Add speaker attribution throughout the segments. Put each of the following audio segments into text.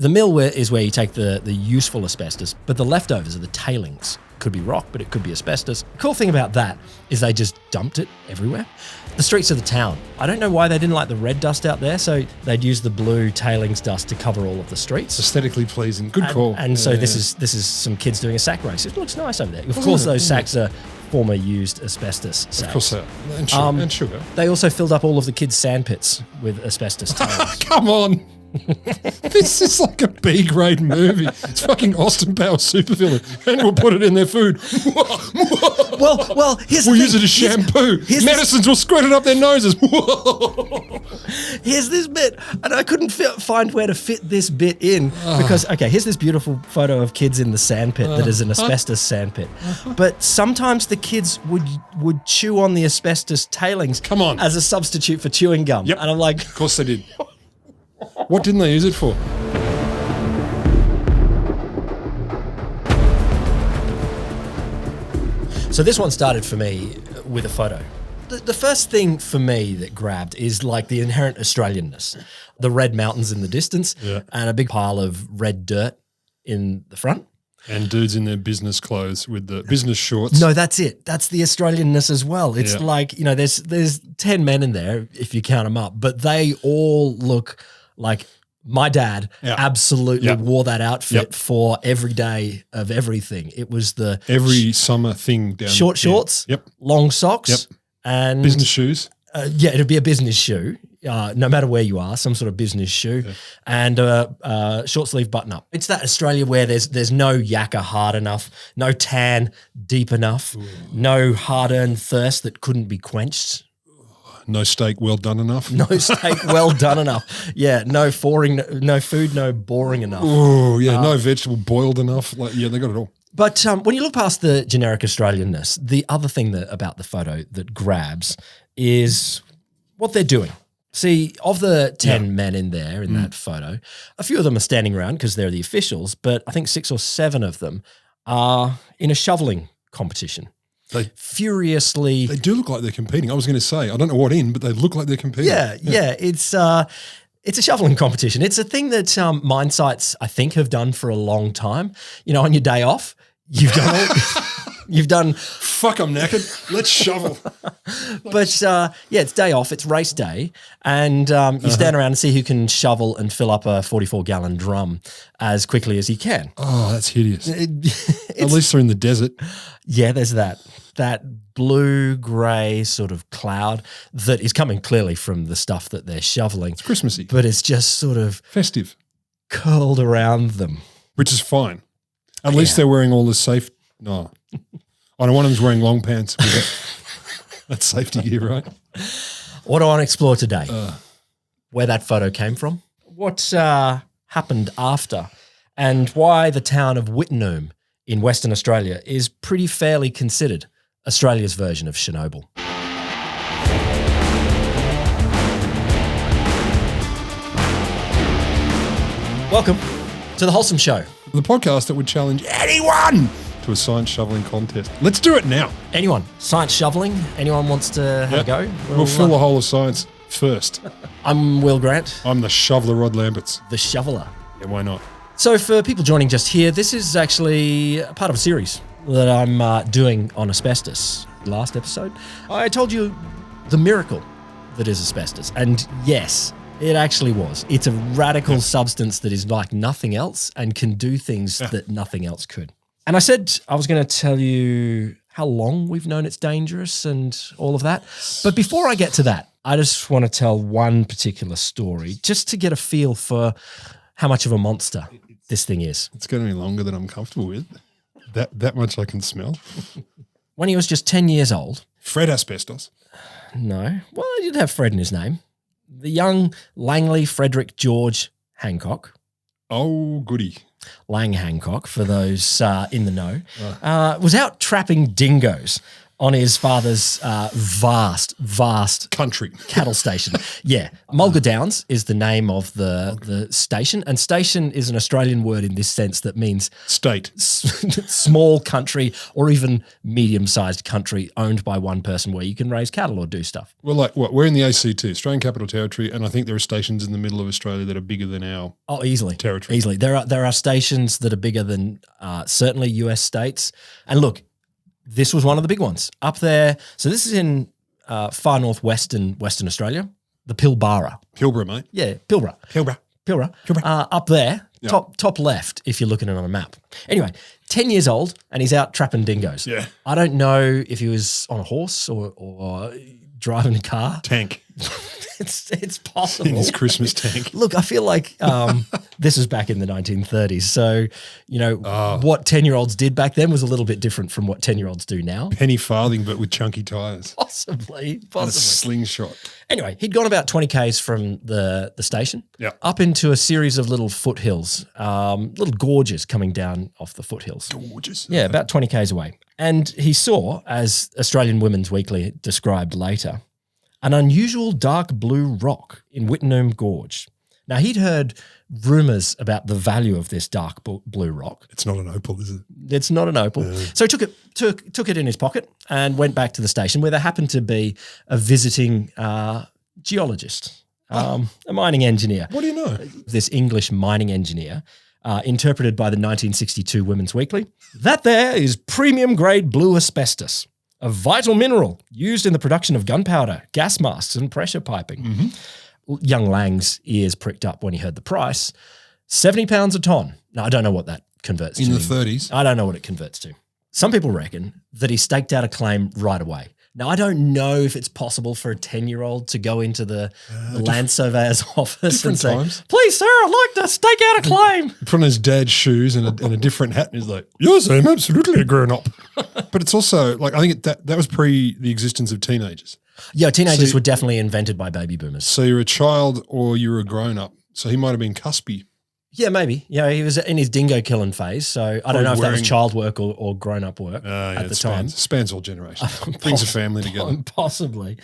Speaker 1: The mill is where you take the useful asbestos, but the leftovers are the tailings. Could be rock, but it could be asbestos. The cool thing about that is they just dumped it everywhere. The streets of the town. I don't know why they didn't like the red dust out there, so they'd use the blue tailings dust to cover all of the streets.
Speaker 2: Aesthetically pleasing. Good call.
Speaker 1: And so this is some kids doing a sack race. It looks nice over there. Of course, those sacks are former used asbestos sacks.
Speaker 2: Of course they are. And sugar.
Speaker 1: They also filled up all of the kids' sandpits with asbestos tailings.
Speaker 2: Come on. This is like a B-grade movie. It's fucking Austin Powers supervillain, and we'll put it in their food.
Speaker 1: well, here's
Speaker 2: we'll
Speaker 1: the
Speaker 2: use
Speaker 1: thing.
Speaker 2: it as shampoo. Medicines will squirt it up their noses.
Speaker 1: Here's this bit, and I couldn't find where to fit this bit in because, okay, here's this beautiful photo of kids in the sandpit that is an asbestos sandpit. But sometimes the kids would chew on the asbestos tailings as a substitute for chewing gum.
Speaker 2: Yep.
Speaker 1: And I'm like...
Speaker 2: Of course they did. What didn't they use it for?
Speaker 1: So this one started for me with a photo. The first thing for me that grabbed is like the inherent Australianness. The red mountains in the distance and a big pile of red dirt in the front.
Speaker 2: And dudes in their business clothes with the business shorts.
Speaker 1: No, that's it. That's the Australianness as well. It's like, you know, there's 10 men in there if you count them up, but they all look like my dad absolutely wore that outfit for every day of everything. It was the
Speaker 2: every summer thing down
Speaker 1: short shorts, long socks, and
Speaker 2: business shoes.
Speaker 1: It'd be a business shoe, no matter where you are, some sort of business shoe, and short sleeve button up. It's that Australia where there's no yakka hard enough, no tan deep enough, no hard earned thirst that couldn't be quenched.
Speaker 2: No steak well done enough.
Speaker 1: No steak well done enough. Yeah, no food, no boring enough.
Speaker 2: Oh, yeah, no vegetable boiled enough. Like, yeah, they got it all.
Speaker 1: But when you look past the generic Australianness, the other thing about the photo that grabs is what they're doing. See, of the 10 men in there in that photo, a few of them are standing around because they're the officials, but I think 6 or 7 of them are in a shoveling competition. They
Speaker 2: do look like they're competing. I was going to say, I don't know what but they look like they're competing.
Speaker 1: Yeah. It's a shoveling competition. It's a thing that mine sites, I think, have done for a long time. You know, on your day off, you've done
Speaker 2: fuck, I'm knackered. Let's shovel.
Speaker 1: But it's day off. It's race day, and you stand around and see who can shovel and fill up a 44-gallon drum as quickly as he can.
Speaker 2: Oh, that's hideous. At least they're in the desert.
Speaker 1: Yeah, there's that blue-grey sort of cloud that is coming clearly from the stuff that they're shoveling.
Speaker 2: It's Christmassy.
Speaker 1: But it's just sort of
Speaker 2: festive,
Speaker 1: curled around them.
Speaker 2: Which is fine. At least they're wearing all the safe... No. I know one of them's wearing long pants. That's safety gear, right?
Speaker 1: What I want to explore today, where that photo came from, what happened after, and why the town of Wittenoom in Western Australia is pretty fairly considered Australia's version of Chernobyl. Welcome to The Wholesome Show.
Speaker 2: The podcast that would challenge anyone to a science shoveling contest. Let's do it now.
Speaker 1: Anyone. Science shoveling. Anyone wants to have a go?
Speaker 2: We'll fill the whole of science first.
Speaker 1: I'm Will Grant.
Speaker 2: I'm the shoveler Rod Lamberts.
Speaker 1: The shoveler.
Speaker 2: Yeah, why not?
Speaker 1: So for people joining just here, this is actually a part of a series that I'm doing on asbestos. Last episode, I told you the miracle that is asbestos. And yes, it actually was. It's a radical substance that is like nothing else and can do things that nothing else could. And I said I was going to tell you how long we've known it's dangerous and all of that. But before I get to that, I just want to tell one particular story just to get a feel for how much of a monster this thing is.
Speaker 2: It's going to be longer than I'm comfortable with. That much I can smell.
Speaker 1: When he was just 10 years old.
Speaker 2: Fred Asbestos.
Speaker 1: No. Well, he did have Fred in his name. The young Langley Frederick George Hancock.
Speaker 2: Oh, goody.
Speaker 1: Lang Hancock, for those in the know, was out trapping dingoes on his father's vast
Speaker 2: Country.
Speaker 1: cattle station. Yeah. Mulga Downs is the name of the station. And station is an Australian word in this sense that means
Speaker 2: State.
Speaker 1: small country or even medium-sized country owned by one person where you can raise cattle or do stuff.
Speaker 2: Well, like what? We're in the ACT, Australian Capital Territory, and I think there are stations in the middle of Australia that are bigger than our
Speaker 1: easily.
Speaker 2: territory.
Speaker 1: Easily. There are stations that are bigger than certainly US states. And look, this was one of the big ones up there. So this is in far northwestern Western Australia, the Pilbara.
Speaker 2: Pilbara, mate.
Speaker 1: Yeah, Pilbara.
Speaker 2: Pilbara.
Speaker 1: Up there, top left, if you're looking at it on a map. Anyway, 10 years old, and he's out trapping dingoes.
Speaker 2: Yeah.
Speaker 1: I don't know if he was on a horse or driving a car.
Speaker 2: Tank.
Speaker 1: It's possible.
Speaker 2: In his Christmas tank.
Speaker 1: Look, I feel like this was back in the 1930s. So, what 10-year-olds did back then was a little bit different from what 10-year-olds do now.
Speaker 2: Penny farthing, but with chunky tyres.
Speaker 1: Possibly.
Speaker 2: And a slingshot.
Speaker 1: Anyway, he'd gone about 20 Ks from the station up into a series of little foothills, little gorges coming down off the foothills.
Speaker 2: Gorgeous.
Speaker 1: Yeah, about 20 Ks away. And he saw, as Australian Women's Weekly described later, an unusual dark blue rock in Wittenoom Gorge. Now, he'd heard rumours about the value of this dark blue rock.
Speaker 2: It's not an opal, is it?
Speaker 1: It's not an opal. So he took it in his pocket and went back to the station where there happened to be a visiting geologist, a mining engineer.
Speaker 2: What do you know?
Speaker 1: This English mining engineer, interpreted by the 1962 Women's Weekly. That there is premium grade blue asbestos, a vital mineral used in the production of gunpowder, gas masks, and pressure piping. Mm-hmm. Young Lang's ears pricked up when he heard the price. £70 a tonne. Now, I don't know what that converts to.
Speaker 2: In the 30s?
Speaker 1: I don't know what it converts to. Some people reckon that he staked out a claim right away. Now, I don't know if it's possible for a 10-year-old to go into the land surveyor's office and say, please, sir, I'd like to stake out a claim.
Speaker 2: Put on his dad's shoes and a different hat, and he's like, yes, I'm absolutely a grown-up. But it's also, like, I think that was pre the existence of teenagers.
Speaker 1: Yeah, teenagers were definitely invented by baby boomers.
Speaker 2: So you're a child or you're a grown-up. So he might have been cuspy.
Speaker 1: Yeah, maybe. Yeah, he was in his dingo killing phase, so I don't know if that was child work or grown-up work at the time.
Speaker 2: Spans all generations. Brings a family together.
Speaker 1: Possibly.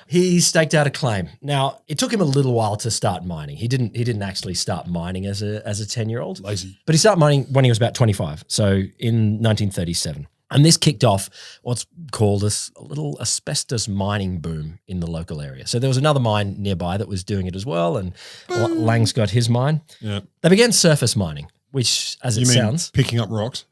Speaker 1: He staked out a claim. Now, it took him a little while to start mining. He didn't actually start mining as a 10-year-old.
Speaker 2: Lazy.
Speaker 1: But he started mining when he was about 25, so in 1937. And this kicked off what's called a little asbestos mining boom in the local area. So there was another mine nearby that was doing it as well, and Lang's got his mine. Yeah. They began surface mining, which, as it sounds,
Speaker 2: picking up rocks.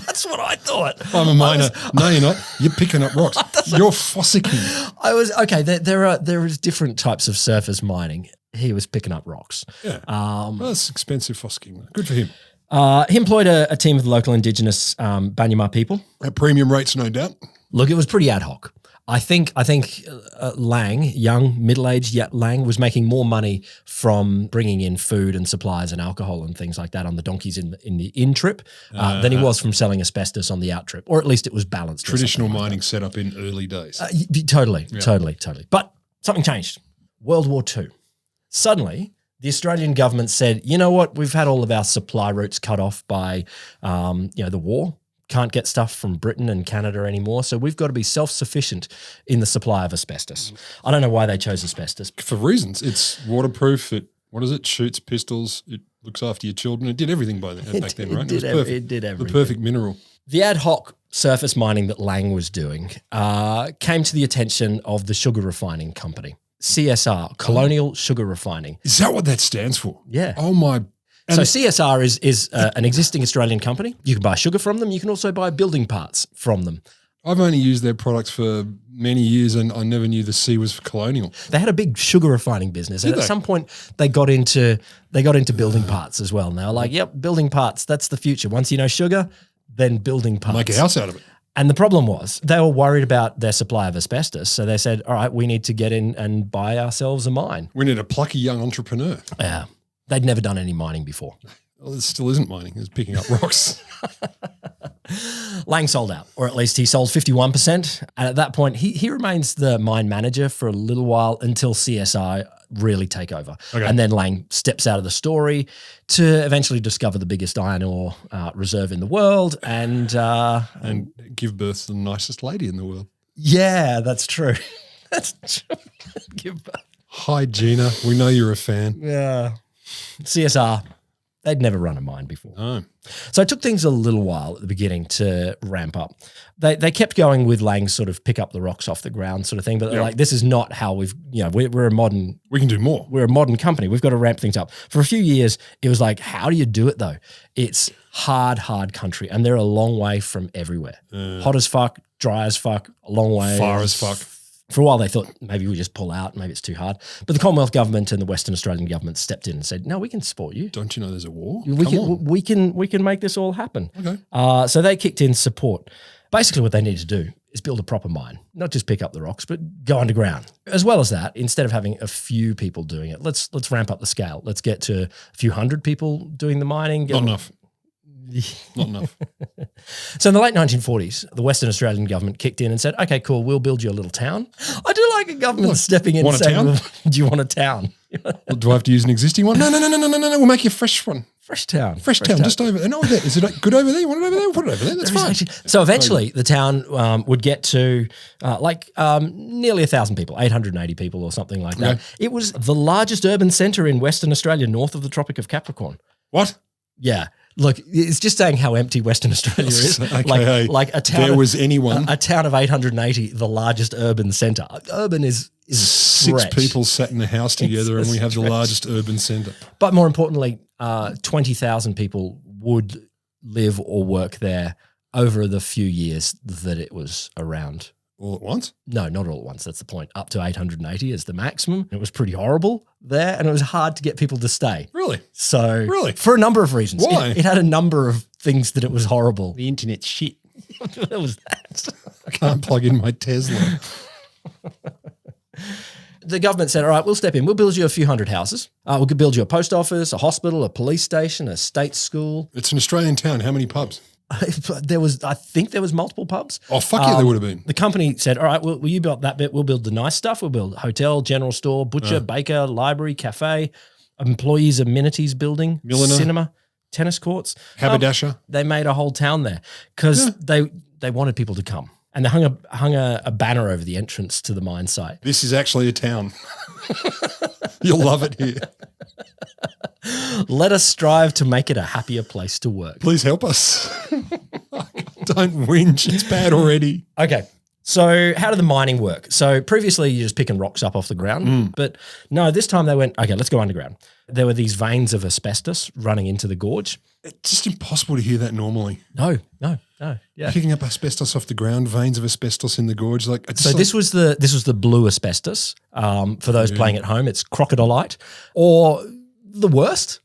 Speaker 1: That's what I thought.
Speaker 2: I'm a miner. No, you're not. You're picking up rocks. You're fossicking.
Speaker 1: I was okay. There is different types of surface mining. He was picking up rocks.
Speaker 2: Yeah. Well, that's expensive fossicking. Good for him.
Speaker 1: He employed a team of local Indigenous Banyama people.
Speaker 2: At premium rates, no doubt.
Speaker 1: Look, it was pretty ad hoc. I think Lang, young, middle-aged Lang, was making more money from bringing in food and supplies and alcohol and things like that on the donkeys in the in-trip than he was from selling asbestos on the out-trip, or at least it was balanced.
Speaker 2: Traditional mining set up in early days.
Speaker 1: Totally. But something changed. World War II. Suddenly, the Australian government said, you know what, we've had all of our supply routes cut off by the war. Can't get stuff from Britain and Canada anymore, so we've got to be self-sufficient in the supply of asbestos. I don't know why they chose asbestos.
Speaker 2: For reasons. It's waterproof. It shoots pistols. It looks after your children. It did everything back then, right?
Speaker 1: It did everything.
Speaker 2: The perfect mineral.
Speaker 1: The ad hoc surface mining that Lang was doing came to the attention of the sugar refining company, CSR, Colonial Sugar Refining.
Speaker 2: Is that what that stands for?
Speaker 1: Yeah.
Speaker 2: Oh, my.
Speaker 1: So CSR is an existing Australian company. You can buy sugar from them. You can also buy building parts from them.
Speaker 2: I've only used their products for many years, and I never knew the C was for Colonial.
Speaker 1: They had a big sugar refining business, and at some point they got into building parts as well. And they were like, "Yep, building parts. That's the future. Once you know sugar, then building parts.
Speaker 2: Make a house out of it."
Speaker 1: And the problem was they were worried about their supply of asbestos, so they said, "All right, we need to get in and buy ourselves a mine.
Speaker 2: We need a plucky young entrepreneur."
Speaker 1: Yeah. They'd never done any mining before.
Speaker 2: Well, it still isn't mining. It's picking up rocks.
Speaker 1: Lang sold out, or at least he sold 51%. And at that point, he remains the mine manager for a little while until CSR really take over.
Speaker 2: Okay.
Speaker 1: And then Lang steps out of the story to eventually discover the biggest iron ore reserve in the world and
Speaker 2: give birth to the nicest lady in the world.
Speaker 1: yeah, that's true. That's true. Give birth.
Speaker 2: Hi, Gina. We know you're a fan.
Speaker 1: Yeah. CSR, they'd never run a mine before.
Speaker 2: No.
Speaker 1: So it took things a little while at the beginning to ramp up. They kept going with Lang's sort of pick up the rocks off the ground sort of thing, but they're like, this is not how we're a modern.
Speaker 2: We can do more.
Speaker 1: We're a modern company. We've got to ramp things up. For a few years, it was like, how do you do it though? It's hard country, and they're a long way from everywhere. Hot as fuck, dry as fuck, a long way.
Speaker 2: Far as fuck.
Speaker 1: For a while, they thought maybe we just pull out, maybe it's too hard. But the Commonwealth government and the Western Australian government stepped in and said, "No, we can support you.
Speaker 2: Don't you know there's a war?
Speaker 1: We can make this all happen."
Speaker 2: Okay.
Speaker 1: So they kicked in support. Basically, what they need to do is build a proper mine, not just pick up the rocks, but go underground. As well as that, instead of having a few people doing it, let's ramp up the scale. Let's get to a few hundred people doing the mining.
Speaker 2: Not enough. Not enough.
Speaker 1: So in the late 1940s, the Western Australian government kicked in and said, okay, cool, we'll build you a little town. I do like a government stepping in and saying, well, do you want a town?
Speaker 2: Do I have to use an existing one? No. We'll make you a fresh one.
Speaker 1: Fresh town,
Speaker 2: just over there. No, is it good over there? You want it over there? We'll put it over there. That's fine.
Speaker 1: So eventually the town would get to nearly 1,000 people, 880 people or something like that.
Speaker 2: Okay.
Speaker 1: It was the largest urban centre in Western Australia, north of the Tropic of Capricorn.
Speaker 2: What?
Speaker 1: Yeah. Look, it's just saying how empty Western Australia is.
Speaker 2: Okay,
Speaker 1: like a town.
Speaker 2: There was anyone.
Speaker 1: A town of 880, the largest urban centre. Urban is a
Speaker 2: Six
Speaker 1: stretch.
Speaker 2: people sat in the house together and we have the largest urban centre.
Speaker 1: But more importantly, 20,000 people would live or work there over the few years that it was around.
Speaker 2: All at once?
Speaker 1: No, not all at once. That's the point. Up to 880 is the maximum. It was pretty horrible there, and it was hard to get people to stay.
Speaker 2: Really?
Speaker 1: So,
Speaker 2: Really?
Speaker 1: For a number of reasons.
Speaker 2: Why?
Speaker 1: It had a number of things that it was horrible.
Speaker 2: The internet's shit.
Speaker 1: What was that?
Speaker 2: I can't plug in my Tesla.
Speaker 1: The government said, all right, we'll step in. We'll build you a few hundred houses. We could build you a post office, a hospital, a police station, a state school.
Speaker 2: It's an Australian town. How many pubs?
Speaker 1: I think there was multiple pubs.
Speaker 2: Oh, fuck yeah, there would have been.
Speaker 1: The company said, all right, well, you build that bit. We'll build the nice stuff. We'll build hotel, general store, butcher, baker, library, cafe, employees amenities building,
Speaker 2: Milliner.
Speaker 1: cinema, tennis courts.
Speaker 2: Haberdasher.
Speaker 1: They made a whole town there because they wanted people to come. And they hung a banner over the entrance to the mine site.
Speaker 2: This is actually a town. You'll love it here.
Speaker 1: Let us strive to make it a happier place to work.
Speaker 2: Please help us. Don't whinge. It's bad already.
Speaker 1: Okay. So how did the mining work? So previously you're just picking rocks up off the ground, but no, this time they went, okay, let's go underground. There were these veins of asbestos running into the gorge.
Speaker 2: It's just impossible to hear that normally.
Speaker 1: No. Yeah.
Speaker 2: Picking up asbestos off the ground, veins of asbestos in the gorge.
Speaker 1: This was the blue asbestos. For those playing at home, it's crocodilite, or the worst.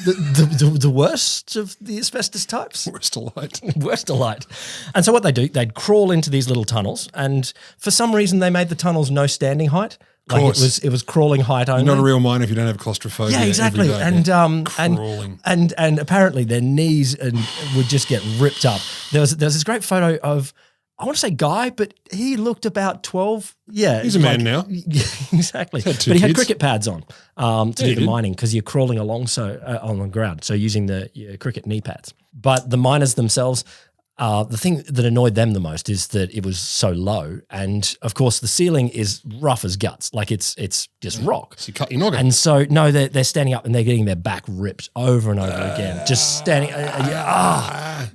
Speaker 1: The worst of the asbestos types. Worstelite. And so what they do, they'd crawl into these little tunnels, and for some reason they made the tunnels no standing height. Like it was crawling height only.
Speaker 2: You're not a real miner if you don't have claustrophobia.
Speaker 1: Yeah, exactly. And apparently their knees would just get ripped up. There was this great photo of, I want to say Guy, but he looked about 12. Yeah.
Speaker 2: He's a man now.
Speaker 1: Yeah, exactly. But he had cricket pads on to do the mining because you're crawling along on the ground, so using the cricket knee pads. But the miners themselves, the thing that annoyed them the most is that it was so low. And, of course, the ceiling is rough as guts. Like it's just rock.
Speaker 2: So you cut your noggin.
Speaker 1: And so, no, they're standing up and they're getting their back ripped over and over again. Just standing,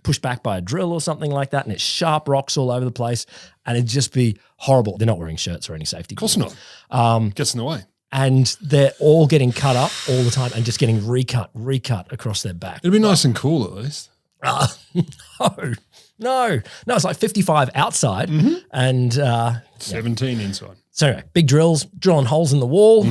Speaker 1: pushed back by a drill or something like that. And it's sharp rocks all over the place. And it'd just be horrible. They're not wearing shirts or any safety.
Speaker 2: Of course not. Gets in the way. And
Speaker 1: they're all getting cut up all the time and just getting recut across their back.
Speaker 2: It'd be nice and cool at least.
Speaker 1: No, it's like 55 outside and
Speaker 2: 17 inside.
Speaker 1: So anyway, big drills, drilling holes in the wall,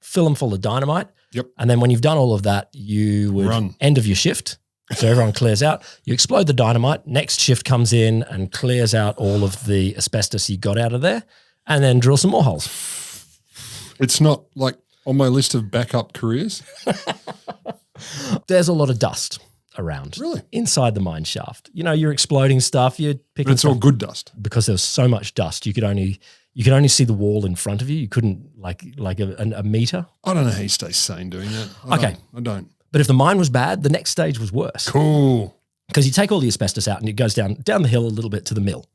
Speaker 1: fill them full of dynamite.
Speaker 2: Yep.
Speaker 1: And then when you've done all of that, you would end of your shift. So everyone clears out. You explode the dynamite. Next shift comes in and clears out all of the asbestos you got out of there, and then drill some more holes.
Speaker 2: It's not like on my list of backup careers.
Speaker 1: There's a lot of dust around.
Speaker 2: Really?
Speaker 1: Inside the mine shaft. You're exploding stuff. You're picking
Speaker 2: But it's all good dust.
Speaker 1: Because there was so much dust, you could only You could only see the wall in front of you. You couldn't like a meter.
Speaker 2: I don't know how you stay sane doing that. I don't.
Speaker 1: But if the mine was bad, the next stage was worse.
Speaker 2: Cool.
Speaker 1: Because you take all the asbestos out and it goes down the hill a little bit to the mill.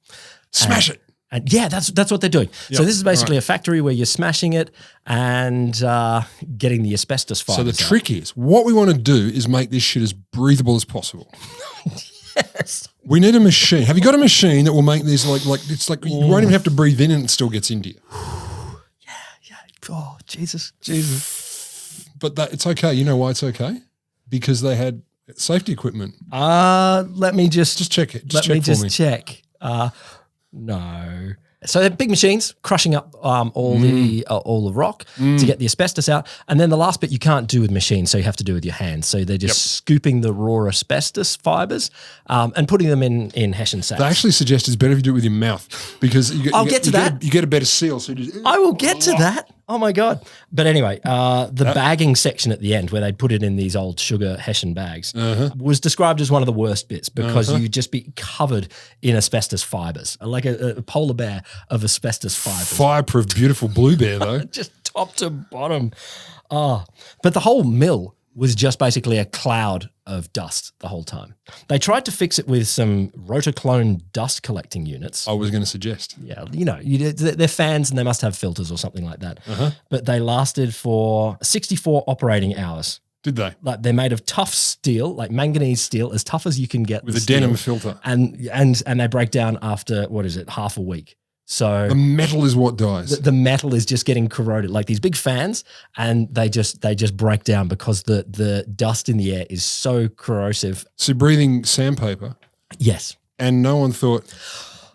Speaker 2: Smash it.
Speaker 1: And yeah, that's what they're doing.
Speaker 2: Yep.
Speaker 1: So this is basically a factory where you're smashing it and getting the asbestos fibers.
Speaker 2: So the trick is, what we want to do is make this shit as breathable as possible.
Speaker 1: Yes.
Speaker 2: We need a machine. Have you got a machine that will make this like it's like you won't even have to breathe in and it still gets into you?
Speaker 1: Yeah. Oh, Jesus.
Speaker 2: But it's okay. You know why it's okay? Because they had safety equipment.
Speaker 1: Let me just
Speaker 2: check it.
Speaker 1: Let me just check. No. So they're big machines crushing up all the rock to get the asbestos out. And then the last bit you can't do with machines, so you have to do with your hands. So they're just scooping the raw asbestos fibers and putting them in Hessian sacks.
Speaker 2: They actually suggest it's better if you do it with your mouth because you get a better seal. So
Speaker 1: I will get to that. Oh my God. But anyway, the bagging section at the end where they put it in these old sugar Hessian bags was described as one of the worst bits because you'd just be covered in asbestos fibers, like a polar bear of asbestos fibers.
Speaker 2: Fireproof, beautiful blue bear though.
Speaker 1: Just top to bottom. Oh, but the whole mill was just basically a cloud of dust the whole time. They tried to fix it with some rotoclone dust collecting units.
Speaker 2: I was going to suggest.
Speaker 1: Yeah, they're fans and they must have filters or something like that. But they lasted for 64 operating hours.
Speaker 2: Did they?
Speaker 1: Like they're made of tough steel, like manganese steel, as tough as you can get.
Speaker 2: With a denim filter.
Speaker 1: And they break down after, half a week. So
Speaker 2: the metal is what dies.
Speaker 1: The metal is just getting corroded, like these big fans, and they just break down because the dust in the air is so corrosive.
Speaker 2: So breathing sandpaper.
Speaker 1: Yes.
Speaker 2: And no one thought,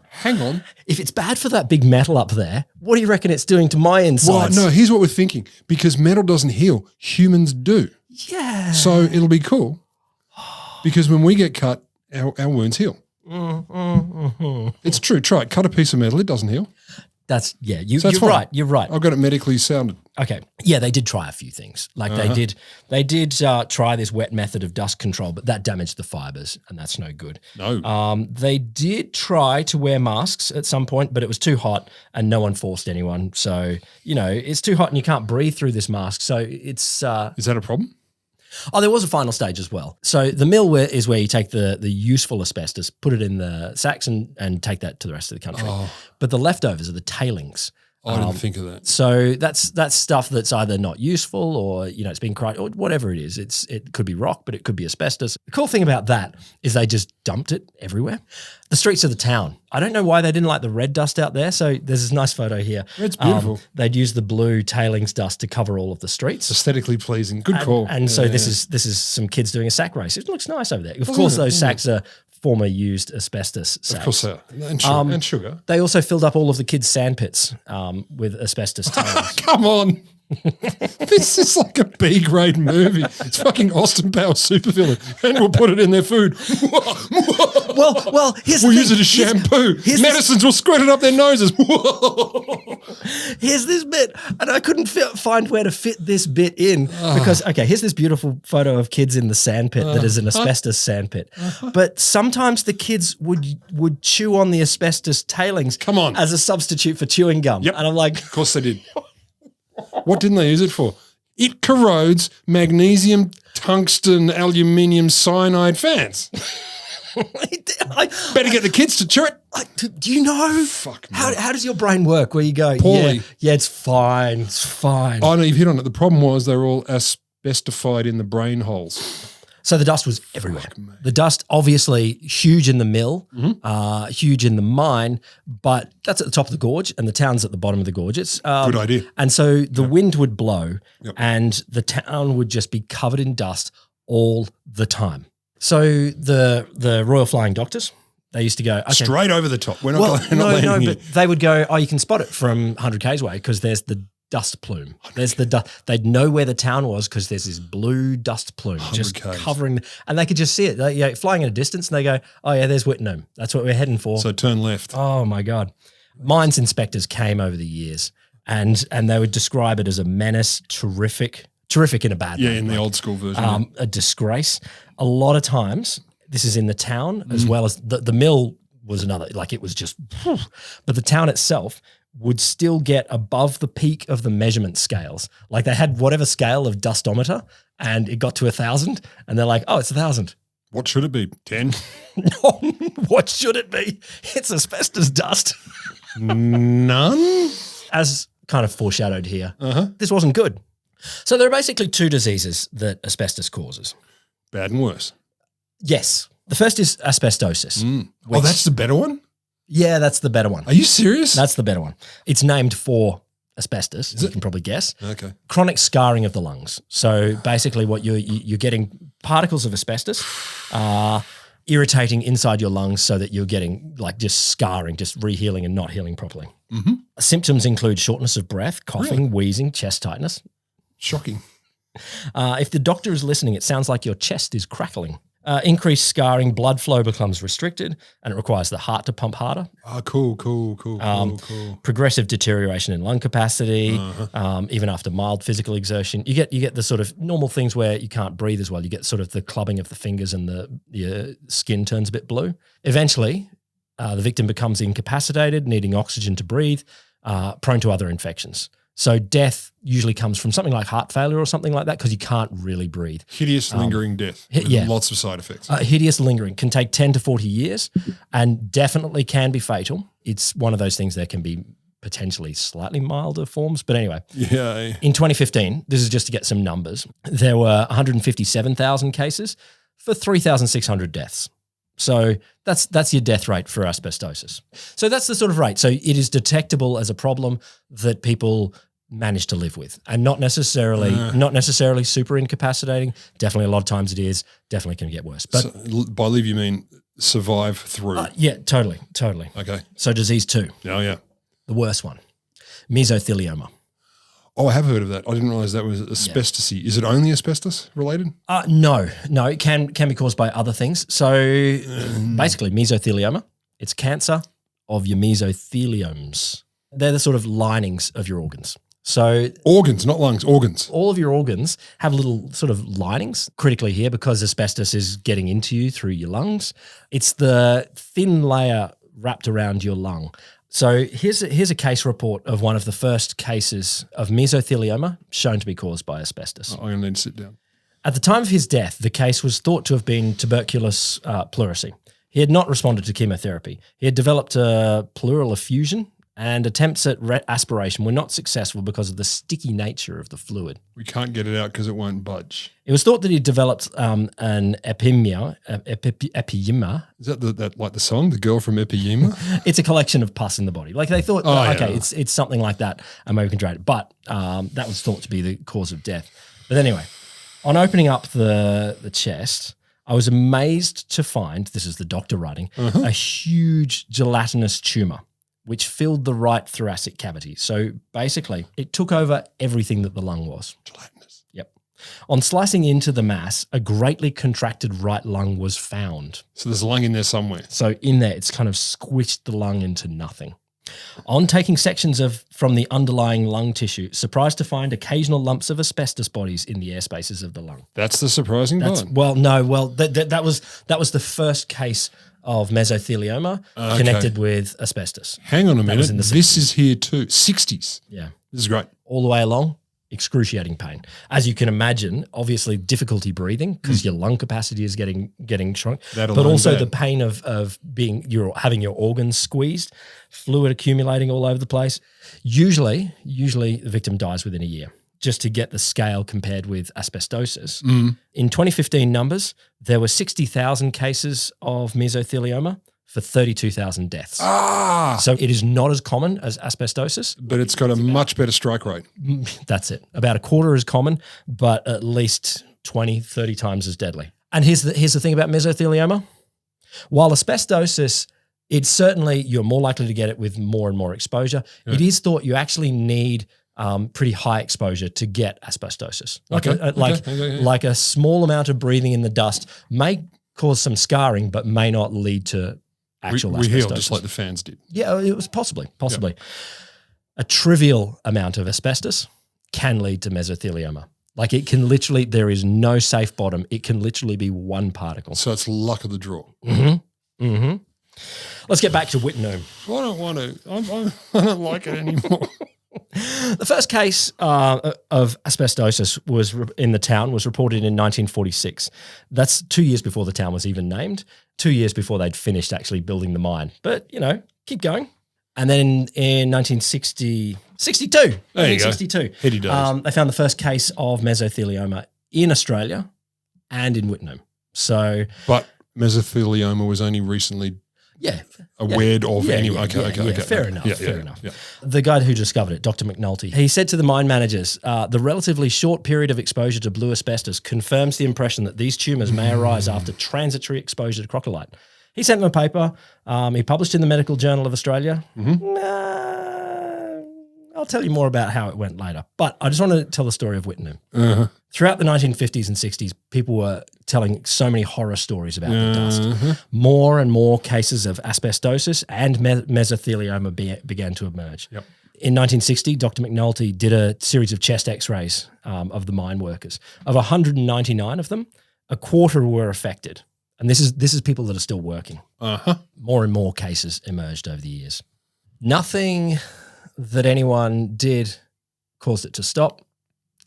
Speaker 2: hang on.
Speaker 1: If it's bad for that big metal up there, what do you reckon it's doing to my insides?
Speaker 2: Well, no, here's what we're thinking. Because metal doesn't heal, humans do.
Speaker 1: Yeah.
Speaker 2: So it'll be cool. Because when we get cut, our wounds heal. It's true. Try it. Cut a piece of metal. It doesn't heal.
Speaker 1: You're right. You're right.
Speaker 2: I've got it medically sounded.
Speaker 1: Okay. Yeah, they did try a few things. Like they did try this wet method of dust control, but that damaged the fibers, and that's no good.
Speaker 2: No.
Speaker 1: They did try to wear masks at some point, but it was too hot, and no one forced anyone. So it's too hot, and you can't breathe through this mask. So it's.
Speaker 2: Is that a problem?
Speaker 1: Oh, there was a final stage as well. So the mill is where you take the useful asbestos, put it in the sacks and take that to the rest of the country.
Speaker 2: Oh.
Speaker 1: But the leftovers are the tailings.
Speaker 2: I didn't think of that.
Speaker 1: So that's stuff that's either not useful or, it's been cried or whatever it is. It could be rock, but it could be asbestos. The cool thing about that is they just dumped it everywhere. The streets of the town. I don't know why they didn't like the red dust out there. So there's this nice photo here.
Speaker 2: Red's beautiful.
Speaker 1: They'd use the blue tailings dust to cover all of the streets.
Speaker 2: Aesthetically pleasing. Good call.
Speaker 1: And so this is some kids doing a sack race. It looks nice over there. Of course, those sacks are former used asbestos sacks.
Speaker 2: Of course they are. And sugar.
Speaker 1: They also filled up all of the kids' sandpits with asbestos tailings.
Speaker 2: Come on. This is like a B-grade movie. It's fucking Austin Powers supervillain, and we'll put it in their food.
Speaker 1: well,
Speaker 2: we'll use it as shampoo. Medicines will squirt it up their noses.
Speaker 1: Here's this bit, and I couldn't find where to fit this bit in because here's this beautiful photo of kids in the sandpit that is an asbestos sandpit. But sometimes the kids would chew on the asbestos tailings.
Speaker 2: Come on.
Speaker 1: As a substitute for chewing gum.
Speaker 2: Yep.
Speaker 1: And I'm like,
Speaker 2: of course they did. What didn't they use it for? It corrodes magnesium, tungsten, aluminium, cyanide fans. Better get the kids to chew it.
Speaker 1: Do you know?
Speaker 2: Fuck me.
Speaker 1: How does your brain work where you go,
Speaker 2: poorly?
Speaker 1: Yeah, it's fine. It's fine.
Speaker 2: I know you've hit on it. The problem was they were all asbestified in the brain holes.
Speaker 1: So the dust was everywhere. The dust, obviously, huge in the mill, huge in the mine, but that's at the top of the gorge and the town's at the bottom of the gorge. It's
Speaker 2: good idea.
Speaker 1: And so the wind would blow and the town would just be covered in dust all the time. So the Royal Flying Doctors, they used to go
Speaker 2: straight over the top. We're not landing here.
Speaker 1: But they would go, you can spot it from 100 k's away because there's the dust plume. There's the dust. They'd know where the town was because there's this blue dust plume just covering, and they could just see it. Flying at a distance, and they go, "Oh yeah, there's Wittenoom. That's what we're heading for."
Speaker 2: So turn left.
Speaker 1: Oh my God, mines inspectors came over the years, and they would describe it as a menace, terrific in a bad way.
Speaker 2: Yeah, in the old school version.
Speaker 1: A disgrace. A lot of times, this is in the town as well as the mill was another. Like it was just, but the town itself would still get above the peak of the measurement scales. Like they had whatever scale of dustometer and it got to 1,000 and they're like, oh, it's 1,000.
Speaker 2: What should it be? 10?
Speaker 1: No, what should it be? It's asbestos dust.
Speaker 2: None?
Speaker 1: As kind of foreshadowed here, this wasn't good. So there are basically two diseases that asbestos causes.
Speaker 2: Bad and worse.
Speaker 1: Yes. The first is asbestosis.
Speaker 2: Oh, that's the better one?
Speaker 1: Yeah, that's the better one.
Speaker 2: Are you serious?
Speaker 1: That's the better one. It's named for asbestos,
Speaker 2: Is
Speaker 1: you
Speaker 2: it?
Speaker 1: can probably guess.
Speaker 2: Okay.
Speaker 1: Chronic scarring of the lungs. So basically what you're getting particles of asbestos irritating inside your lungs so that you're getting like just scarring, just rehealing and not healing properly. Symptoms include shortness of breath, coughing, wheezing, chest tightness.
Speaker 2: Shocking.
Speaker 1: If the doctor is listening, it sounds like your chest is crackling. Increased scarring, blood flow becomes restricted and it requires the heart to pump harder.
Speaker 2: Oh, cool.
Speaker 1: Progressive deteroration in lung capacity, even after mild physical exertion. You get the sort of normal things where you can't breathe as well. You get sort of the clubbing of the fingers and your skin turns a bit blue. Eventually, the victim becomes incapacitated, needing oxygen to breathe, prone to other infections. So death usually comes from something like heart failure or something like that because you can't really breathe.
Speaker 2: Hideous lingering death with lots of side effects.
Speaker 1: Hideous lingering can take 10 to 40 years and definitely can be fatal. It's one of those things that can be potentially slightly milder forms. But anyway, in 2015, this is just to get some numbers, there were 157,000 cases for 3,600 deaths. So that's your death rate for asbestosis. So that's the sort of rate. So it is detectable as a problem that people manage to live with, and not necessarily super incapacitating. Definitely a lot of times it is. Definitely can get worse. But
Speaker 2: so, by live you mean survive through?
Speaker 1: Yeah, totally.
Speaker 2: Okay.
Speaker 1: So disease 2.
Speaker 2: Oh yeah.
Speaker 1: The worst one, mesothelioma.
Speaker 2: Oh, I have heard of that. I didn't realize that was asbestosy. Is it only asbestos related?
Speaker 1: No, it can be caused by other things. So basically mesothelioma, it's cancer of your mesotheliomes. They're the sort of linings of your organs. So
Speaker 2: organs, not lungs, organs.
Speaker 1: All of your organs have little sort of linings critically here because asbestos is getting into you through your lungs. It's the thin layer wrapped around your lung. So here's a case report of one of the first cases of mesothelioma shown to be caused by asbestos.
Speaker 2: I'm going to need to sit down.
Speaker 1: At the time of his death, the case was thought to have been tuberculous pleurisy. He had not responded to chemotherapy. He had developed a pleural effusion, and attempts at aspiration were not successful because of the sticky nature of the fluid.
Speaker 2: We can't get it out because it won't budge.
Speaker 1: It was thought that he developed an epiyema.
Speaker 2: Is that like the song, The Girl from Epiyema?
Speaker 1: It's a collection of pus in the body. Like they thought, it's something like that, American Dread. But that was thought to be the cause of death. But anyway, on opening up the chest, I was amazed to find, this is the doctor writing, a huge gelatinous tumor which filled the right thoracic cavity. So basically, it took over everything that the lung was.
Speaker 2: Gelatinous.
Speaker 1: Yep. On slicing into the mass, a greatly contracted right lung was found.
Speaker 2: So there's a lung in there somewhere.
Speaker 1: So in there, it's kind of squished the lung into nothing. On taking sections from the underlying lung tissue, surprised to find occasional lumps of asbestos bodies in the air spaces of the lung.
Speaker 2: That's the surprising part.
Speaker 1: That was the first case of mesothelioma connected with asbestos.
Speaker 2: Hang on a minute. This is here too. 60s.
Speaker 1: Yeah.
Speaker 2: This is great.
Speaker 1: All the way along, excruciating pain. As you can imagine, obviously difficulty breathing because your lung capacity is getting shrunk. But also the pain of having your organs squeezed, fluid accumulating all over the place. Usually the victim dies within a year. Just to get the scale compared with asbestosis. In 2015 numbers, there were 60,000 cases of mesothelioma for 32,000 deaths. So it is not as common as asbestosis.
Speaker 2: But it's got a much better strike rate.
Speaker 1: That's it. About a quarter as common, but at least 20, 30 times as deadly. And here's the thing about mesothelioma. While asbestosis, it's certainly you're more likely to get it with more and more exposure. Yeah. It is thought you actually need pretty high exposure to get asbestosis. Like a small amount of breathing in the dust may cause some scarring, but may not lead to actual asbestosis. We heal
Speaker 2: just like the fans did.
Speaker 1: Yeah, it was possibly.
Speaker 2: Yep.
Speaker 1: A trivial amount of asbestos can lead to mesothelioma. Like it can literally, there is no safe bottom. It can literally be one particle.
Speaker 2: So it's luck of the draw.
Speaker 1: Mm-hmm. Mm-hmm. Let's get back to Wittenoom.
Speaker 2: I don't want to. I don't like it anymore.
Speaker 1: The first case of asbestosis in the town was reported in 1946. That's 2 years before the town was even named, 2 years before they'd finished actually building the mine. But, keep going. And then in 1962,
Speaker 2: There you go. Heady days.
Speaker 1: they found the first case of mesothelioma in Australia and in Wittenoom. So,
Speaker 2: But mesothelioma was only recently aware of anyway. Okay.
Speaker 1: Fair enough. The guy who discovered it, Dr. McNulty, he said to the mine managers, the relatively short period of exposure to blue asbestos confirms the impression that these tumours may arise after transitory exposure to crocodilite. He sent them a paper. He published in the Medical Journal of Australia. I'll tell you more about how it went later. But I just want to tell the story of Wittenoom. Throughout the 1950s and 60s, people were telling so many horror stories about the dust. More and more cases of asbestosis and mesothelioma began to emerge.
Speaker 2: Yep.
Speaker 1: In 1960, Dr. McNulty did a series of chest x-rays of the mine workers. Of 199 of them, a quarter were affected. And this is people that are still working. More and more cases emerged over the years. Nothing that anyone did caused it to stop,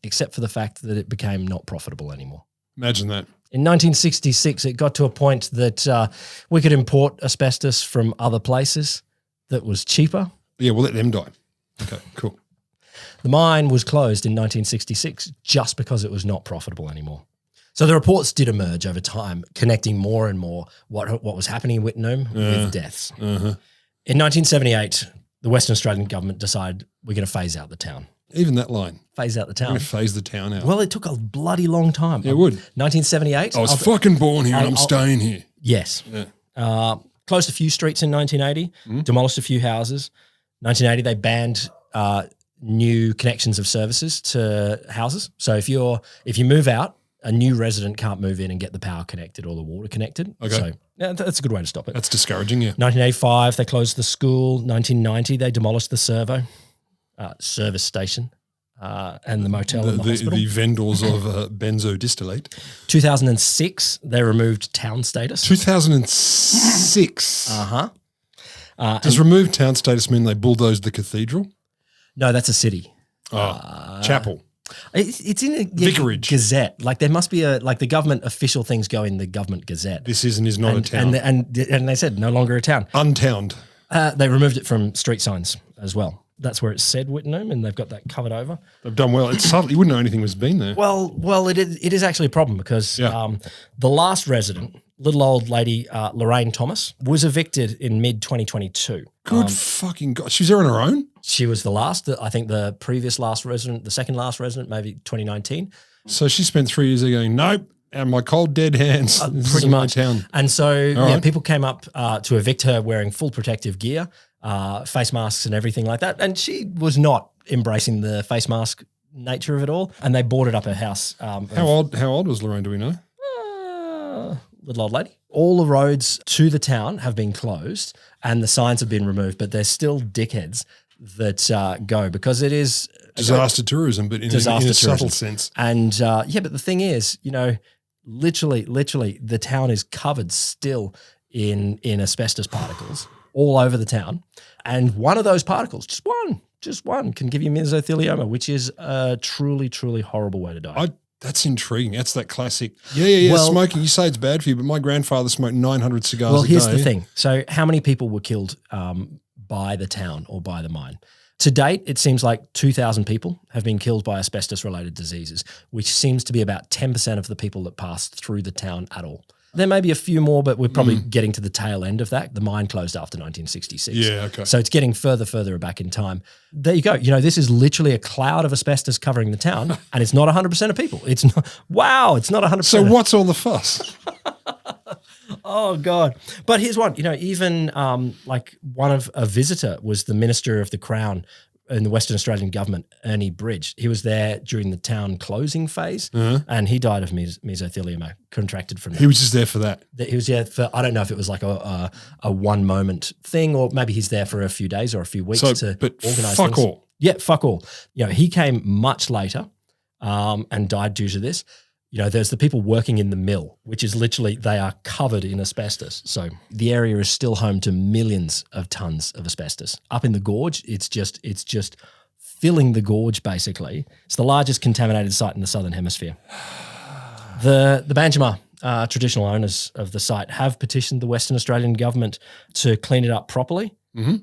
Speaker 1: except for the fact that it became not profitable anymore.
Speaker 2: Imagine that.
Speaker 1: In 1966, it got to a point that we could import asbestos from other places that was cheaper.
Speaker 2: Yeah, we'll let them die. Okay, cool.
Speaker 1: The mine was closed in 1966 just because it was not profitable anymore. So the reports did emerge over time, connecting more and more what was happening in Wittenoom with deaths. In 1978, the Western Australian government decided we're going to phase out the town.
Speaker 2: Even that line.
Speaker 1: Phase out the
Speaker 2: We're
Speaker 1: town.
Speaker 2: going to phase the town out.
Speaker 1: Well, it took a bloody long time.
Speaker 2: It would.
Speaker 1: 1978.
Speaker 2: I was fucking born here and I'm staying here.
Speaker 1: Yes.
Speaker 2: Yeah.
Speaker 1: Closed a few streets in 1980, demolished a few houses. 1980, they banned new connections of services to houses. So if you move out, a new resident can't move in and get the power connected or the water connected.
Speaker 2: Okay.
Speaker 1: So that's a good way to stop it.
Speaker 2: That's discouraging, yeah.
Speaker 1: 1985, they closed the school. 1990, they demolished the service station and the motel and the hospital.
Speaker 2: The vendors of benzodistillate.
Speaker 1: 2006, they removed town status.
Speaker 2: 2006. Does remove town status mean they bulldozed the cathedral?
Speaker 1: No, that's a city.
Speaker 2: Chapel.
Speaker 1: It's in a
Speaker 2: Vicarage.
Speaker 1: Gazette. Like there must be the government official things go in the government Gazette.
Speaker 2: This is not a town.
Speaker 1: And they said no longer a town.
Speaker 2: Untowned.
Speaker 1: They removed it from street signs as well. That's where it said Wittenoom, and they've got that covered over.
Speaker 2: They've done well. It's subtle. You wouldn't know anything was been there.
Speaker 1: Well, it is actually a problem because the last resident, little old lady Lorraine Thomas, was evicted in mid-2022.
Speaker 2: Good fucking God. She was there on her own?
Speaker 1: She was the last. I think the previous last resident, the second last resident, maybe 2019.
Speaker 2: So she spent 3 years there going, nope, and my cold dead hands.
Speaker 1: Pretty much.
Speaker 2: Town.
Speaker 1: And so
Speaker 2: right.
Speaker 1: people came up to evict her wearing full protective gear, face masks and everything like that. And she was not embracing the face mask nature of it all. And they boarded up her house.
Speaker 2: How old was Lorraine, do we know?
Speaker 1: Little old lady. All the roads to the town have been closed and the signs have been removed, but there's still dickheads that go because it is
Speaker 2: disaster tourism, but in a subtle sense.
Speaker 1: And but the thing is, literally, the town is covered still in asbestos particles all over the town. And one of those particles, just one, can give you mesothelioma, which is a truly, truly horrible way to die.
Speaker 2: That's intriguing. That's that classic. Yeah. Well, smoking, you say it's bad for you, but my grandfather smoked 900 cigars a day.
Speaker 1: Well, here's the thing. So how many people were killed by the town or by the mine? To date, it seems like 2,000 people have been killed by asbestos-related diseases, which seems to be about 10% of the people that passed through the town at all. There may be a few more, but we're probably getting to the tail end of that. The mine closed after 1966.
Speaker 2: Yeah, okay.
Speaker 1: So it's getting further back in time. There you go. This is literally a cloud of asbestos covering the town, and it's not 100% of people. It's not. Wow, it's not 100%.
Speaker 2: So what's all the fuss?
Speaker 1: Oh God! But here's one. Even like a visitor was the Minister of the Crown in the Western Australian government, Ernie Bridge. He was there during the town closing phase, and he died of mesothelioma, contracted from that.
Speaker 2: He was just there for that.
Speaker 1: He was there for, I don't know if it was like a one moment thing, or maybe he's there for a few days or a few weeks to organise
Speaker 2: fuck
Speaker 1: things.
Speaker 2: all.
Speaker 1: Yeah, fuck all. He came much later and died due to this. there's the people working in the mill, which is literally, they are covered in asbestos. So the area is still home to millions of tons of asbestos. Up in the gorge, it's just filling the gorge, basically. It's the largest contaminated site in the Southern Hemisphere. The Banjima traditional owners of the site have petitioned the Western Australian government to clean it up properly.
Speaker 2: Mm-hmm.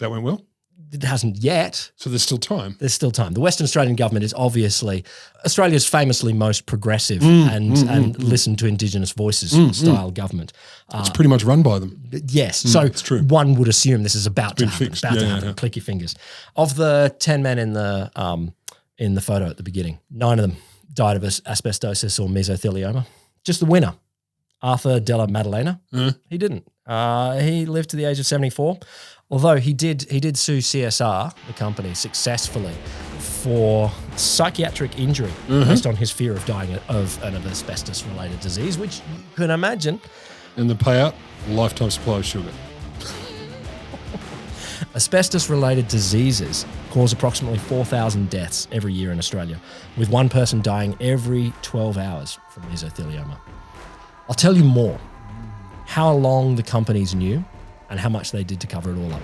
Speaker 2: That went well?
Speaker 1: It hasn't yet.
Speaker 2: So there's still time.
Speaker 1: There's still time. The Western Australian government is obviously Australia's famously most progressive and listen to Indigenous voices style government.
Speaker 2: It's pretty much run by them.
Speaker 1: Yes. So
Speaker 2: it's true.
Speaker 1: One would assume this is about to happen.
Speaker 2: Fixed.
Speaker 1: About to happen. Click your fingers. Of the 10 men in the photo at the beginning, 9 of them died of asbestosis or mesothelioma. Just the winner, Arthur Della Maddalena, he didn't. He lived to the age of 74. Although he did sue CSR, the company, successfully for psychiatric injury based on his fear of dying of an asbestos-related disease, which you can imagine.
Speaker 2: And the payout, lifetime supply of sugar.
Speaker 1: Asbestos-related diseases cause approximately 4,000 deaths every year in Australia, with one person dying every 12 hours from mesothelioma. I'll tell you more. How long the companies knew and how much they did to cover it all up.